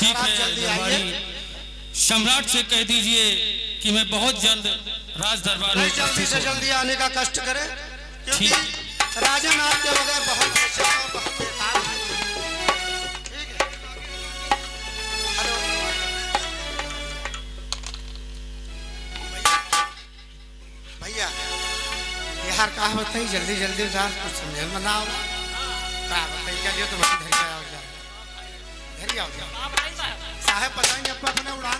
ठीक आप है जल्दी आइए। दरबारी सम्राट से कह दीजिए कि मैं बहुत जल्द राज दरबार में जल्दी से जल्दी आने का कष्ट करें, क्योंकि ठीक। राजन आपके बगैर बहुत बहुत बेकार है। ठीक है। हेलो भैया, यार कहा बताइए जल्दी जल्दी कुछ समझ में ना आओ। कहा बताइए चलिए तो बस घर आओ जाओ, घर आओ जाओ साहब, पता नहीं अब अपने उड़ान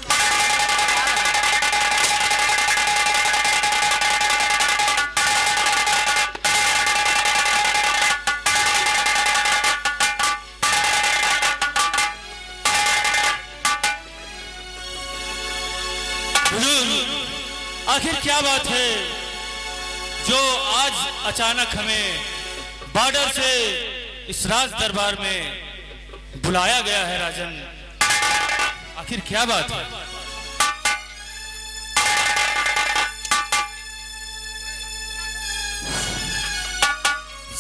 आखिर क्या बात है जो आज अचानक हमें बॉर्डर से इस राज दरबार में बुलाया गया है राजन? आखिर क्या बात है?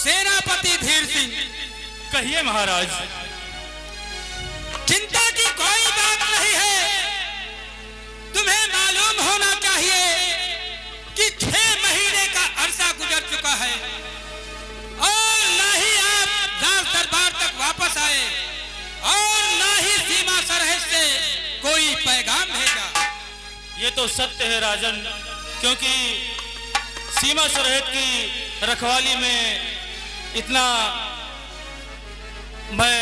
सेनापति धीर सिंह, कहिए महाराज। चिंता की कोई बात नहीं है। तुम्हें मालूम होना चाहिए कि 6 महीने का अरसा गुजर चुका है और ना ही आप राज दरबार तक वापस आए और ना ही सीमा सरहद से कोई पैगाम भेजा। ये तो सत्य है राजन, क्योंकि सीमा सरहद की रखवाली में इतना मैं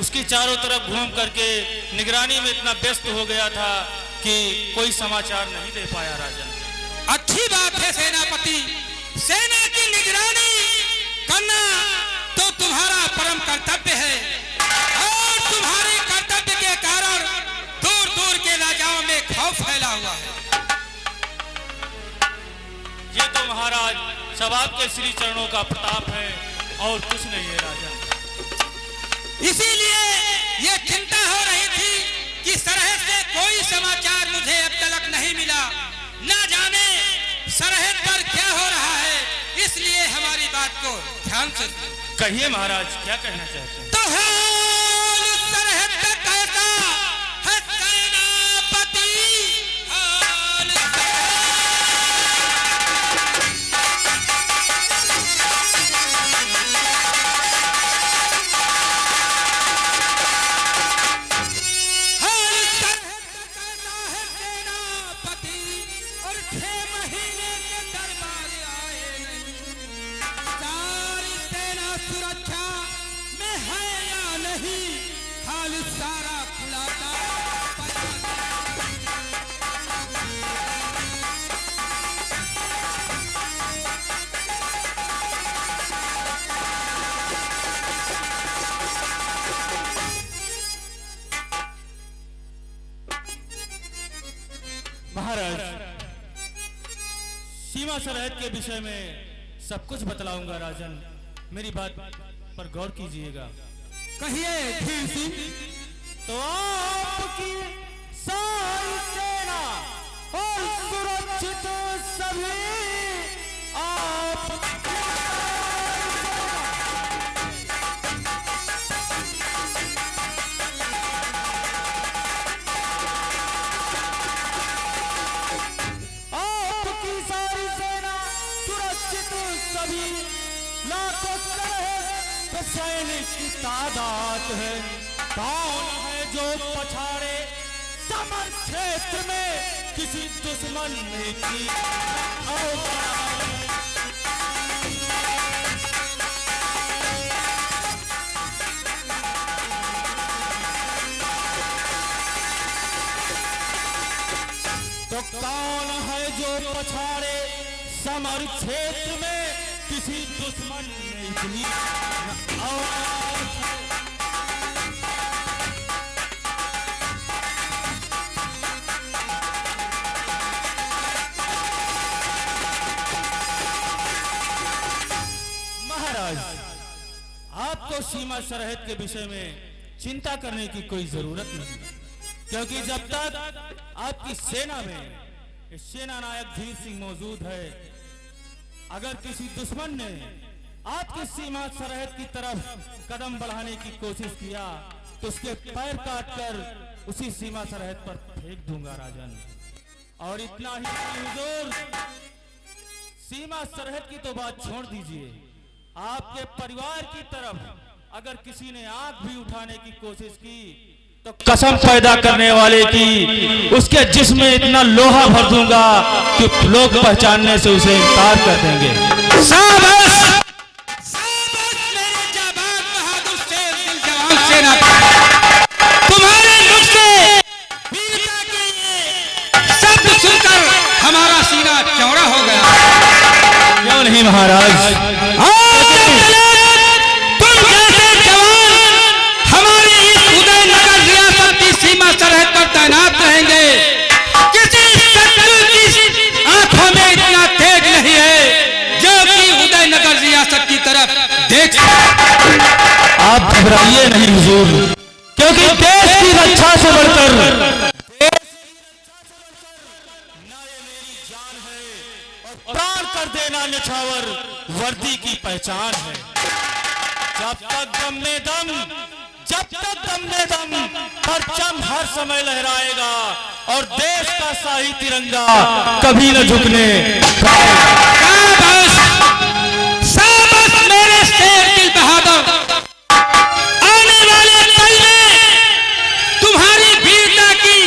उसकी चारों तरफ घूम करके निगरानी में इतना व्यस्त हो गया था कि कोई समाचार नहीं दे पाया राजन। अच्छी बात है सेनापति, सेना की निगरानी करना तो तुम्हारा परम कर्तव्य है और तुम्हारे कर्तव्य के कारण दूर दूर के राजाओं में खौफ फैला हुआ है। ये तो महाराज सब आपके श्री चरणों का प्रताप है और कुछ नहीं है राजन। इसीलिए ये चिंता हो रही थी कि सरहद से कोई समाचार मुझे अब तक नहीं मिला, ना जाने सरहद पर क्या हो रहा है, इसलिए हमारी बात को ध्यान से कहिए महाराज, क्या कहना चाहते हैं? तो हाल सरहद पे कैसा है सेनापति? हाल सारा खुलासा महाराज, सीमा सरहद के विषय में सब कुछ बतलाऊंगा राजन, मेरी बात पर गौर कीजिएगा। कहिए धीर सिंह। तो आपकी सारी सेना और सुरक्षित सभी आप आपकी सारी सेना सुरक्षित सभी लाखों सैनिक की तादाद है। कौन है जो पछाड़े समर क्षेत्र में किसी दुश्मन ने की तो कौन है जो पछाड़े समर क्षेत्र में किसी दुश्मन ने इतनी महाराज, आपको सीमा सरहद के विषय में चिंता करने की कोई जरूरत नहीं, क्योंकि जब तक आपकी सेना में सेना नायक धीर सिंह मौजूद है, अगर किसी दुश्मन ने आपकी सीमा सरहद की तरफ कदम बढ़ाने की कोशिश किया तो उसके पैर काटकर उसी सीमा सरहद पर फेंक दूंगा राजन। और इतना ही नहीं हुजूर, सीमा सरहद की तो बात छोड़ दीजिए, आपके परिवार की तरफ अगर किसी ने आंख भी उठाने की कोशिश की तो कसम पैदा करने वाले की उसके जिस्म में इतना लोहा भर दूंगा कि लोग पहचानने से उसे इनकार कर देंगे। शाबाश! शाबाश मेरे जाबाज बहादुर शेर दिल जवान सेनापति! तुम्हारे मुख से वीरता के ये शब्द सुनकर हमारा सीना चौड़ा हो गया। क्यों नहीं महाराज? सीमा सरहद पर तैनात रहेंगे। किसी शत्रु की आंखों में इतना तेज नहीं है जो कि उदयनगर रियासत की तरफ देख। आप घबराइए नहीं हुजूर, क्योंकि देश की रक्षा से बढ़कर ना ये मेरी जान है और प्राण कर देना निछावर वर्दी की पहचान है। जब तक दम में दम परचम हर समय लहराएगा और देश का शाही तिरंगा कभी न झुकने। शाबाश मेरे शेर दिल बहादुर! आने वाले कल में तुम्हारी वीरता की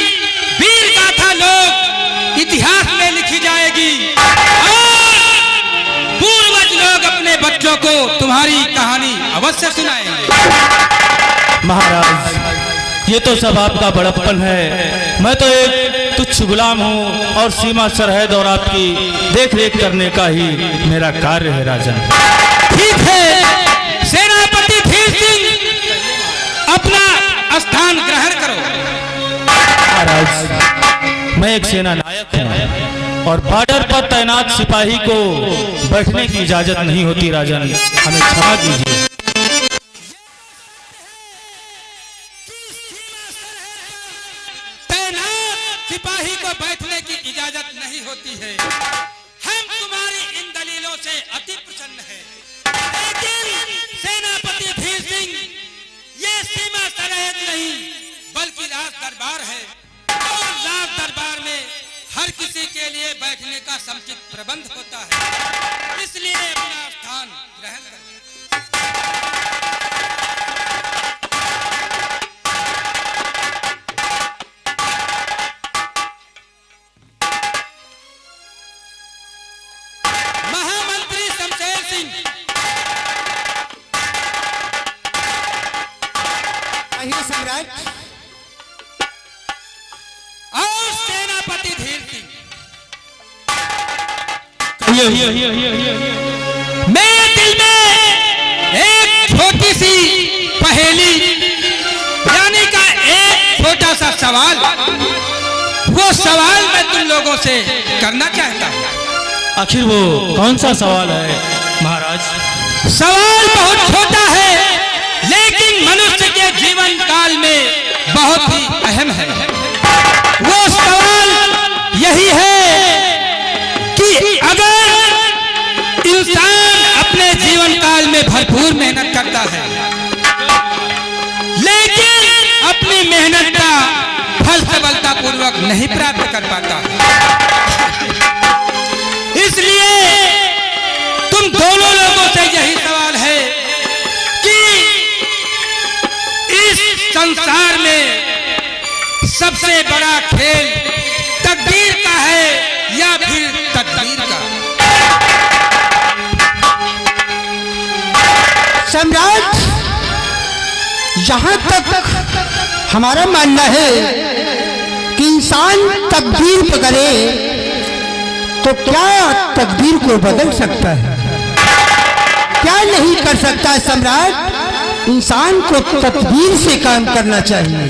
वीर गाथा लोग इतिहास में लिखी जाएगी और पूर्वज लोग अपने बच्चों को तुम्हारी कहानी अवश्य सुनाएंगे। महाराज, ये तो सब आपका बड़प्पन है। मैं तो एक तुच्छ गुलाम हूँ और सीमा सरहद और आपकी देख रेख करने का ही मेरा कार्य है राजन। ठीक है सेनापति धीर सिंह, अपना स्थान ग्रहण करो। महाराज, मैं एक सेना नायक हूँ और बॉर्डर पर तैनात सिपाही को बैठने की इजाजत नहीं होती राजन, हमें क्षमा कीजिए। सिपाही को बैठने की इजाजत नहीं होती है। हम तुम्हारी इन दलीलों से अति प्रसन्न हैं। लेकिन सेनापति धीर सिंह, ये सीमा सरहद नहीं बल्कि राज दरबार है और राज दरबार में हर किसी के लिए बैठने का समुचित प्रबंध होता है, इसलिए अपना स्थान ग्रहण करो। सम्राट और सेनापति धीर सिंह, मेरे दिल में एक छोटी सी पहेली यानी का एक छोटा सा सवाल, वो सवाल मैं तुम लोगों से करना चाहता हूँ। आखिर वो कौन सा सवाल है महाराज? सवाल बहुत छोटा है लेकिन मनुष्य के जीवन काल में बहुत ही अहम है। वो सवाल यही है कि अगर इंसान अपने जीवन काल में भरपूर मेहनत करता है लेकिन अपनी मेहनत का फल सफलतापूर्वक नहीं प्राप्त कर पाता, इसलिए तुम दोनों लोगों से यही सवाल है कि इस संसार में सबसे बड़ा खेल तकदीर का है या फिर तकदीर का? सम्राट, जहां तक हमारा मानना है कि इंसान तकदीर पकड़े तो क्या तकदीर को बदल सकता है, क्या नहीं कर सकता है सम्राट? इंसान को तकदीर से काम करना चाहिए।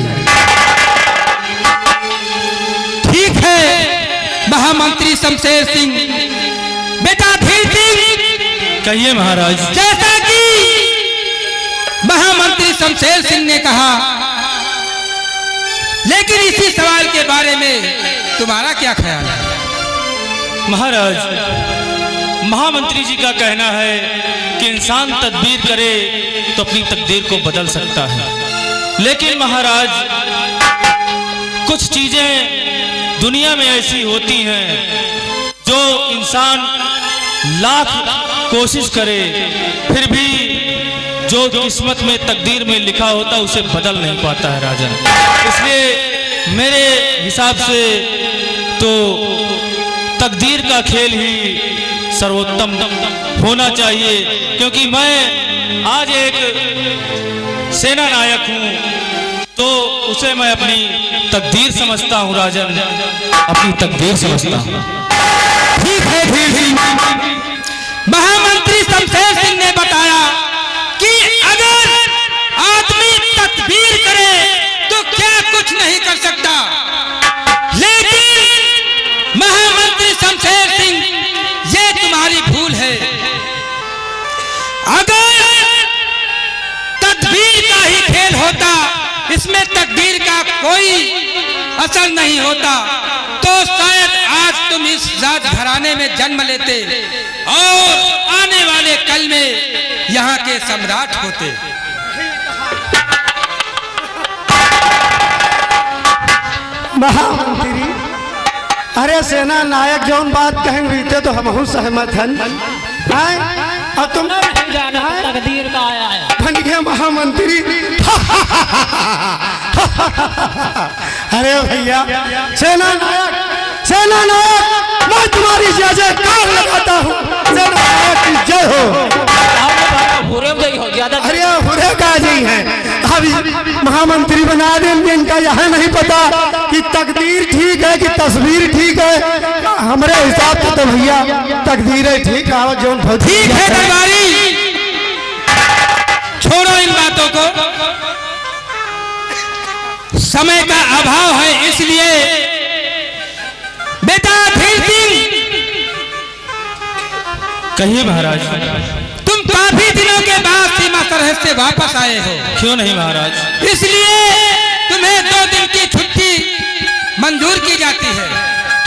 ठीक है महामंत्री शमशेर सिंह, बेटा धीर सिंह, कहिए महाराज। जैसा कि महामंत्री शमशेर सिंह ने कहा, लेकिन इसी सवाल के बारे में तुम्हारा क्या ख्याल है? महाराज, महामंत्री जी का कहना है कि इंसान तदबीर करे तो अपनी तकदीर को बदल सकता है, लेकिन महाराज कुछ चीजें दुनिया में ऐसी होती हैं जो इंसान लाख कोशिश करे फिर भी जो किस्मत में तकदीर में लिखा होता उसे बदल नहीं पाता है राजन। इसलिए मेरे हिसाब से तो तकदीर का खेल ही सर्वोत्तम होना चाहिए, क्योंकि मैं आज एक सेना नायक हूँ तो उसे मैं अपनी तकदीर समझता हूँ राजन, अपनी तकदीर समझता हूँ। ठीक है धीर सिंह। महामंत्री शमशेर सिंह ने बताया कि अगर आदमी तकदीर करे तो क्या कुछ नहीं कर सकता, लेकिन महामंत्री शमशेर सिंह ये तुम्हारी भूल है। अगर तकदीर का ही खेल होता, इसमें तकदीर का कोई असर नहीं होता, तो शायद आज तुम इस राज घराने में जन्म लेते और आने वाले कल में यहाँ के सम्राट होते। महामंत्री, अरे सेना नायक जौन बात कहें बीते तो हम सहमत हैं। और तुम तकदीर का आया है बन गया महामंत्री। अरे भैया सेना नायक मैं तुम्हारी जय कार लगाता हूँ। सेना नायक की जय हो। अरे बुरे काजी हैं, अभी महामंत्री बना देंगे, इनका यहाँ नहीं पता कि तकदीर ठीक है कि तस्वीर ठीक है। हमारे हिसाब से तो भैया तकदीर है ठीक है, जो ठीक है दरबारी, छोड़ो इन बातों को, समय का अभाव है, इसलिए बेटा धीर सिंह कहिए महाराज। तुम काफी दिनों के बाद सीमा सरहद से वापस आए हो। क्यों नहीं महाराज? इसलिए तुम्हें 2 दिन की छुट्टी मंजूर की जाती है।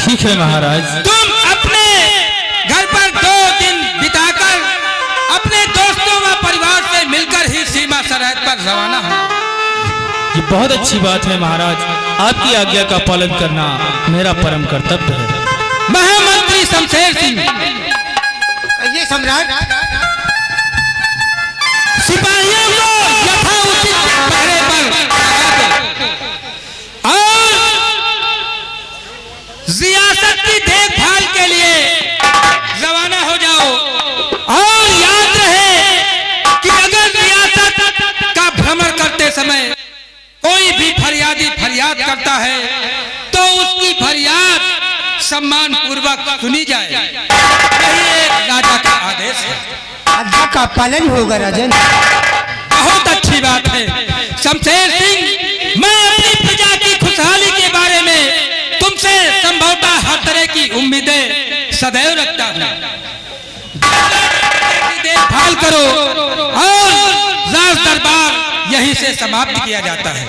ठीक है महाराज। तुम अपने घर पर 2 दिन बिताकर अपने दोस्तों व परिवार से मिलकर ही सीमा सरहद पर रवाना हो। ये बहुत अच्छी बात है महाराज, आपकी आज्ञा का पालन करना मेरा परम कर्तव्य है। महामंत्री शमशेर सिंह, ये सम्राट सिपाहियों को यथाउचित पहरे पर लगा दो और रियासत की देखभाल के लिए रवाना हो जाओ। और याद रहे कि अगर रियासत का भ्रमण करते समय कोई भी फरियादी फरियाद करता है तो उसकी फरियाद सम्मान पूर्वक सुनी जाए। यही एक राजा का आदेश है। आज्ञा का पालन होगा राजन। बहुत अच्छी बात है शमशेर सिंह, मैं अपनी प्रजा की खुशहाली के बारे में तुमसे संभवतः हर तरह की उम्मीदें सदैव रखता हूँ। देखभाल करो और राज दरबार यहीं से समाप्त किया जाता है।